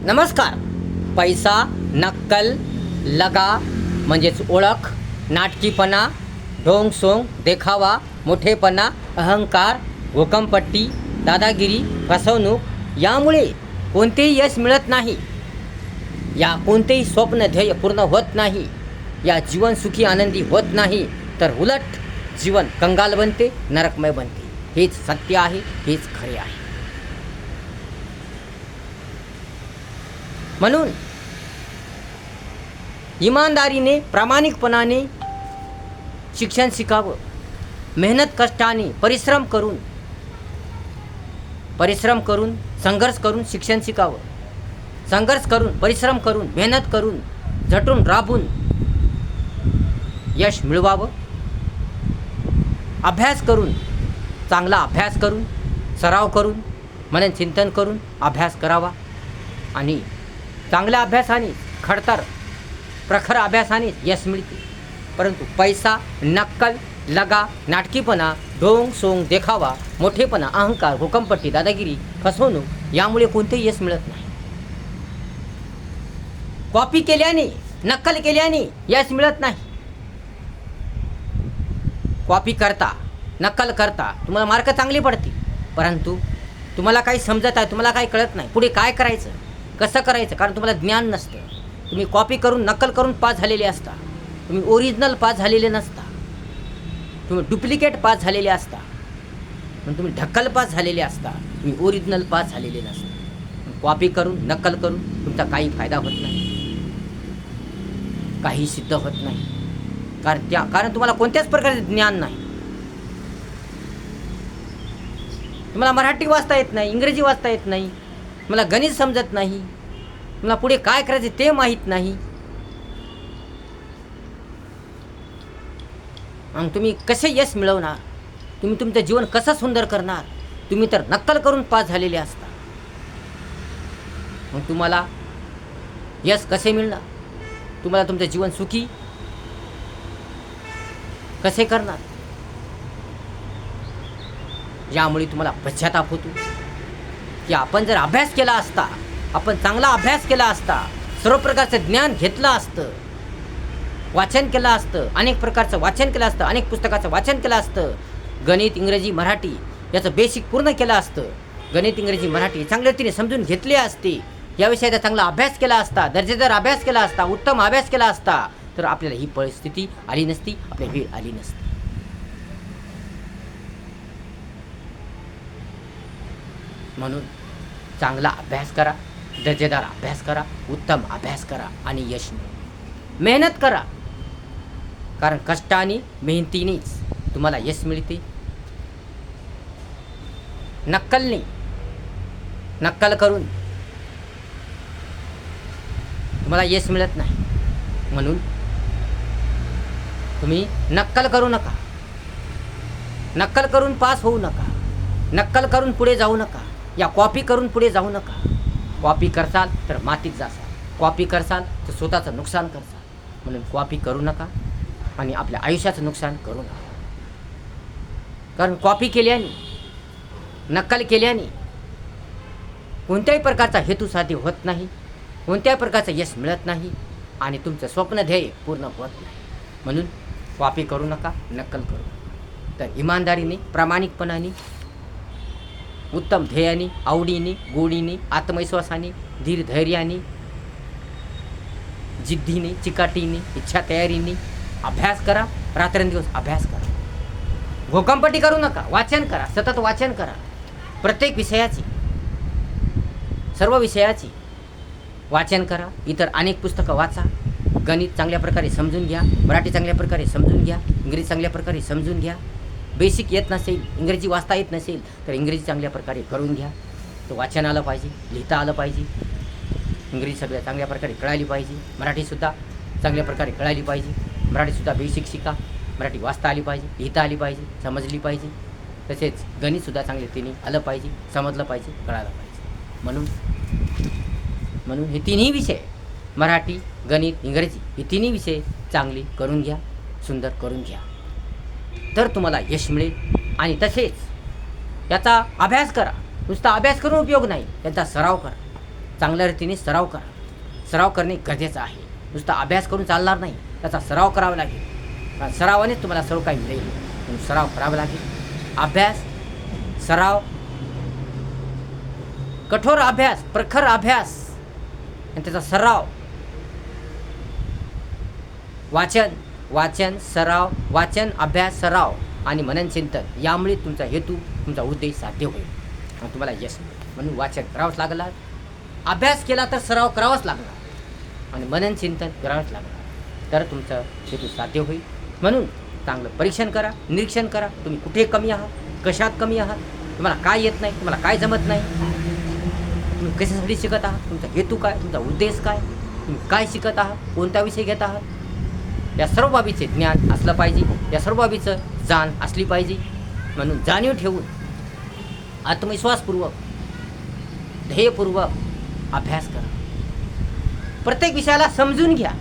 नमस्कार. पैसा, नक्कल, लगा म्हणजेच ओळख, नाटकीपणा, ढोंग सोंग, देखावा, मोठेपणा, अहंकार, घोकंपट्टी, दादागिरी, फसवणूक यामुळे कोणतेही यश मिळत नाही. या कोणतेही स्वप्न ध्येय पूर्ण होत नाही. या जीवन सुखी आनंदी होत नाही, तर उलट जीवन कंगाल बनते, नरकमय बनते. हेच सत्य आहे, हेच खरे आहे. म्हणून इमानदारीने, प्रामाणिकपणाने शिक्षण शिकावं. मेहनत कष्टाने परिश्रम करून संघर्ष करून शिक्षण शिकावं. संघर्ष करून, परिश्रम करून, मेहनत करून, झटून राबून यश मिळवावं. अभ्यास करून, चांगला अभ्यास करून, सराव करून, मनन चिंतन करून अभ्यास करावा. आणि चांगल्या अभ्यासाने, खडतर प्रखर अभ्यासाने यश मिळते. परंतु पैसा, नक्कल, लगा, नाटकीपणा, ढोंग सोंग, देखावा, मोठेपणा, अहंकार, घोकंपट्टी, दादागिरी, फसवणूक यामुळे कोणतेही यश मिळत नाही. कॉपी केल्याने, नक्कल केल्याने यश मिळत नाही. कॉपी करता, नक्कल करता तुम्हाला मार्क चांगले पडतील, परंतु तुम्हाला काही समजत आहे, तुम्हाला काही कळत नाही पुढे काय करायचं, कसं करायचं, कारण तुम्हाला ज्ञान नसतं. तुम्ही कॉपी करून, नक्कल करून पास झालेले असता. तुम्ही ओरिजिनल पास झालेले नसता. तुम्ही डुप्लिकेट पास झालेले असता. पण तुम्ही ढक्कल पास झालेले असता. तुम्ही ओरिजिनल पास झालेले नसता. कॉपी करून, नक्कल करून तुमचा काही फायदा होत नाही, काही सिद्ध होत नाही. कारण तुम्हाला कोणत्याच प्रकारचे ज्ञान नाही. तुम्हाला मराठी वाचता येत नाही, इंग्रजी वाचता येत नाही, मला गणित समजत नाही, मला पुढे काय करायचे ते माहीत नाही. मग तुम्ही कसे यश मिळवणार? तुम्ही तुमचं जीवन कसं सुंदर करणार? तुम्ही तर नक्कल करून पास झालेले असता. मग तुम्हाला यश कसे मिळणार? तुम्हाला तुमचं जीवन सुखी कसे करणार? यामुळे तुम्हाला पश्चाताप होतो की आपण जर अभ्यास केला असता, आपण चांगला अभ्यास केला असता, सर्व प्रकारचं ज्ञान घेतलं असतं, वाचन केलं असतं, अनेक प्रकारचं वाचन केलं असतं, अनेक पुस्तकाचं वाचन केलं असतं, गणित, इंग्रजी, मराठी याचं बेसिक पूर्ण केलं असतं, गणित, इंग्रजी, मराठी चांगल्या रीतीने समजून घेतले असते, या विषयाचा चांगला अभ्यास केला असता, दर्जेदार अभ्यास केला असता, उत्तम अभ्यास केला असता, तर आपल्याला ही परिस्थिती आली नसती, आपली वेळ आली नसती. म्हणून चांगला अभ्यास करा, दर्जेदार अभ्यास करा, उत्तम अभ्यास करा आणि यश मिळवा. मेहनत करा, कारण कष्टाने, मेहनतीनेच तुम्हाला यश मिळते. नक्कल करून तुम्हाला यश मिळत नाही. म्हणून तुम्ही नक्कल करू नका, नक्कल करून पास होऊ नका, नक्कल करून पुढे जाऊ नका, या कॉपी करून पुढे जाऊ नका. कॉपी करसाल तर मातीत जासाल, कॉपी करसाल तर स्वतःचं नुकसान करसाल. म्हणून कॉपी करू नका आणि आपल्या आयुष्याचं नुकसान करू नका. कारण कॉपी केल्याने, नक्कल केल्याने कोणत्याही प्रकारचा हेतू साध्य होत नाही, कोणत्याही प्रकारचं यश मिळत नाही आणि तुमचं स्वप्न ध्येय पूर्ण होत नाही. म्हणून कॉपी करू नका, नक्कल करू नका. तर इमानदारीने, प्रामाणिकपणाने, उत्तम ध्येयाने, आवडीने, गोडीने, आत्मविश्वासाने, धीर धैर्याने, जिद्दीने, चिकाटीने, इच्छा तयारीने अभ्यास करा. रात्रंदिवस अभ्यास करा. घोकंपट्टी करू नका, वाचन करा, सतत वाचन करा. प्रत्येक विषयाची, सर्व विषयाची वाचन करा. इतर अनेक पुस्तकं वाचा. गणित चांगल्या प्रकारे समजून घ्या, मराठी चांगल्या प्रकारे समजून घ्या, इंग्रजी चांगल्या प्रकारे समजून घ्या. बेसिक येत नसेल, इंग्रजी वाचता येत नसेल तर इंग्रजी चांगल्या प्रकारे करून घ्या. तो वाचन आलं पाहिजे, लिहिता आलं पाहिजे, इंग्रजी सगळ्या चांगल्या प्रकारे कळाली पाहिजे, मराठीसुद्धा चांगल्या प्रकारे कळाली पाहिजे. मराठीसुद्धा बेसिक शिका, मराठी वाचता आली पाहिजे, लिहिता आली पाहिजे, समजली पाहिजे. तसेच गणितसुद्धा चांगल्या रीतीने आलं पाहिजे, समजलं पाहिजे, कळालं पाहिजे. म्हणून हे तिन्ही विषय, मराठी, गणित, इंग्रजी हे तिन्ही विषय चांगले करून घ्या, सुंदर करून घ्या, तर तुम्हाला यश मिळेल. आणि तसेच याचा अभ्यास करा. नुसता अभ्यास करून उपयोग नाही, याचा सराव करा. चांगल्या रीतीने सराव करा. सराव करणे गरजेचं आहे. नुसता अभ्यास करून चालणार नाही, त्याचा सराव करावा लागेल. कारण सरावानेच तुम्हाला सर्व काही मिळेल. म्हणून सराव करावा लागेल. अभ्यास, सराव, कठोर अभ्यास, प्रखर अभ्यास आणि त्याचा सराव, वाचन, सराव, वाचन, अभ्यास, सराव आणि मनन चिंतन यामुळे तुमचा हेतू, तुमचा उद्देश साध्य होईल आणि तुम्हाला यश मिळेल. म्हणून वाचन करावंच लागणार, अभ्यास केला तर सराव करावाच लागणार आणि मनन चिंतन करावंच लागणार, तर तुमचं हेतू साध्य होईल. म्हणून चांगलं परीक्षण करा, निरीक्षण करा. तुम्ही कुठे कमी आहात, कशात कमी आहात, तुम्हाला काय येत नाही, तुम्हाला काय जमत नाही, तुम्ही कशासाठी शिकत आहात, तुमचा हेतू काय, तुमचा उद्देश काय, तुम्ही काय शिकत आहात, कोणता विषय घेत आहात, या सर्व बाबीचे ज्ञान असलं पाहिजे. या सर्व बाबीचं जाण असली पाहिजे. म्हणून जाणीव ठेवून आत्मविश्वासपूर्वक, ध्येयपूर्वक अभ्यास करा. प्रत्येक विषयाला समजून घ्या,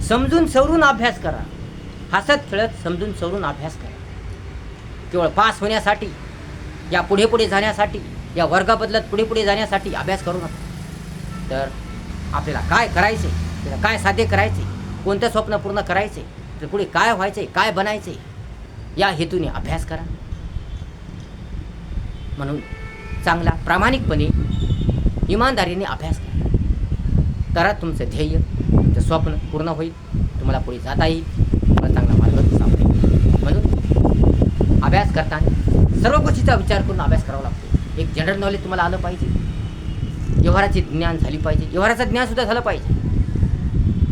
समजून सवरून अभ्यास करा. हसत खेळत समजून सवरून अभ्यास करा. केवळ पास होण्यासाठी, या पुढे पुढे जाण्यासाठी, या वर्गाबदलत पुढे पुढे जाण्यासाठी अभ्यास करू नका. तर आपल्याला काय करायचे, आपल्याला काय साध्य करायचे, कोणतं स्वप्न पूर्ण करायचे, तर पुढे काय व्हायचे, काय बनायचे, या हेतूने अभ्यास करा. म्हणून चांगला प्रामाणिकपणे, इमानदारीने अभ्यास करा. तर तुमचं ध्येय, तुमचं स्वप्न पूर्ण होईल. तुम्हाला पुढे जाता येईल, तुम्हाला चांगला मार्ग सापडेल. म्हणून अभ्यास करताना सर्व गोष्टीचा विचार करून अभ्यास करावा लागतो. एक जनरल नॉलेज तुम्हाला आलं पाहिजे, व्यवहाराचे ज्ञान झाली पाहिजे, व्यवहाराचं ज्ञानसुद्धा झालं पाहिजे.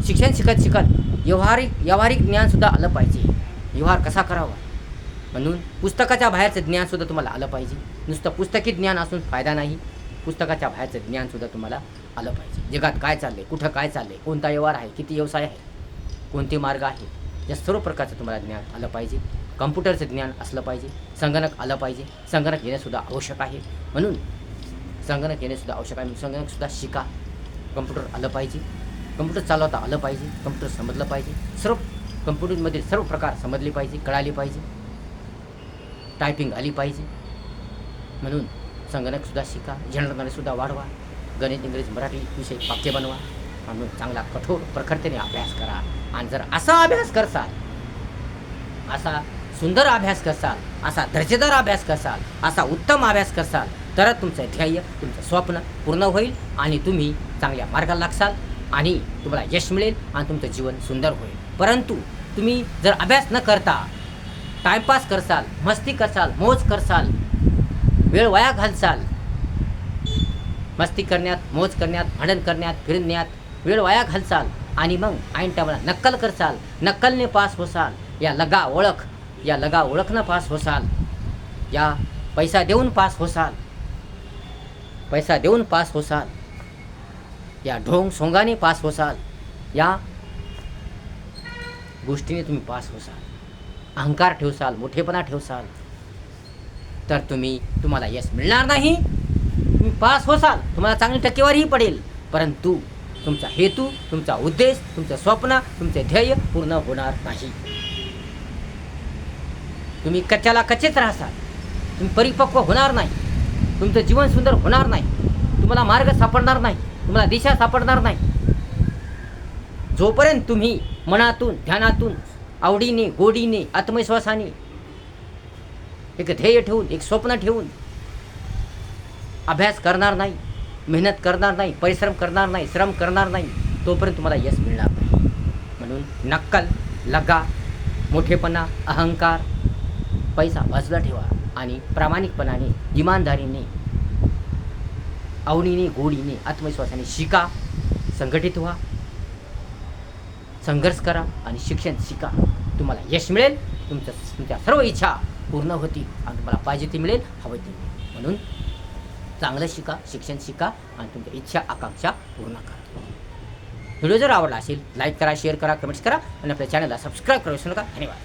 शिक्षण शिकत व्यावहारिक ज्ञानसुद्धा आलं पाहिजे. व्यवहार कसा करावा, म्हणून पुस्तकाच्या बाहेरचं ज्ञानसुद्धा तुम्हाला आलं पाहिजे. नुसतं पुस्तकी ज्ञान असून फायदा नाही, पुस्तकाच्या बाहेरचं ज्ञानसुद्धा तुम्हाला आलं पाहिजे. जगात काय चाललं आहे, कुठं काय चाललं आहे, कोणता व्यवहार आहे, किती व्यवसाय आहे, कोणते मार्ग आहे, या सर्व प्रकारचं तुम्हाला ज्ञान आलं पाहिजे. कम्प्युटरचं ज्ञान असलं पाहिजे, संगणक आलं पाहिजे. संगणक येणंसुद्धा आवश्यक आहे. म्हणून संगणक येणंसुद्धा आवश्यक आहे. संगणकसुद्धा शिका. कम्प्युटर आलं पाहिजे, कम्प्युटर चालवता आलं पाहिजे, कम्प्युटर समजलं पाहिजे. सर्व कम्प्युटरमधील सर्व प्रकार समजले पाहिजे, कळाले पाहिजे, टायपिंग आली पाहिजे. म्हणून संगणकसुद्धा शिका, जनरल नॉलेजसुद्धा वाढवा, गणित, इंग्रजी, मराठी विषय वाक्य बनवा. म्हणून चांगला कठोर प्रखरतेने अभ्यास करा. आणि जर असा अभ्यास करसाल, असा सुंदर अभ्यास करसाल, असा दर्जेदार अभ्यास करसाल, असा उत्तम अभ्यास करसाल, तरच तुमचं ध्येय, तुमचं स्वप्न पूर्ण होईल आणि तुम्ही चांगल्या मार्गाला लागसाल आणि तुम्हाला यश मिळेल आणि तुमचं जीवन सुंदर होईल. परंतु तुम्ही जर अभ्यास न करता टाईमपास करसाल, मस्ती करसाल, मौज करसाल, वेळ वाया घालसाल, मस्ती करण्यात, मौज करण्यात, भांडण करण्यात, फिरण्यात वेळ वाया घालसाल आणि मग ऐन टायमाला नक्कल करसाल, नक्कलने पास होसाल, या लगा ओळखनं पास होसाल, या पैसा देऊन पास होसाल, या ढोंग सोंगाने पास होसाल, या गोष्टीने तुम्ही पास होसाल, अहंकार ठेवसाल, मोठेपणा ठेवसाल, तर तुम्हाला यश मिळणार नाही. तुम्ही पास होसाल, तुम्हाला चांगली टक्केवारीही पडेल, परंतु तुमचा हेतू, तुमचा उद्देश, तुमचं स्वप्न, तुमचे ध्येय पूर्ण होणार नाही. तुम्ही कच्च्याला कच्चेच राहसाल, तुम्ही परिपक्व होणार नाही, तुमचं जीवन सुंदर होणार नाही, तुम्हाला मार्ग सापडणार नाही, तुम्हाला दिशा सापडणार नाही. जोपर्यंत तुम्ही मनातून, ध्यानातून, आवडीने, गोडीने, आत्मविश्वासाने एक ध्येय ठेवून, एक स्वप्न ठेवून अभ्यास करणार नाही, मेहनत करणार नाही, परिश्रम करणार नाही, श्रम करणार नाही, तोपर्यंत तुम्हाला यश मिळणार नाही. म्हणून नक्कल, लगा, मोठेपणा, अहंकार, पैसा बाजूला ठेवा आणि प्रामाणिकपणाने, इमानदारीने, आवडीने, गोडीने, आत्मविश्वासाने शिका, संघटित व्हा, संघर्ष करा आणि शिक्षण शिका. तुम्हाला यश मिळेल, तुमच्या सर्व इच्छा पूर्ण होतील आणि तुम्हाला पाहिजे ती मिळेल, हवं ती मिळेल. म्हणून चांगलं शिका, शिक्षण शिका आणि तुमच्या इच्छा, आकांक्षा पूर्ण करा. व्हिडिओ जर आवडला असेल, लाईक करा, शेअर करा, कमेंट्स करा आणि आपल्या चॅनलला सबस्क्राईब करा विसरू नका. धन्यवाद.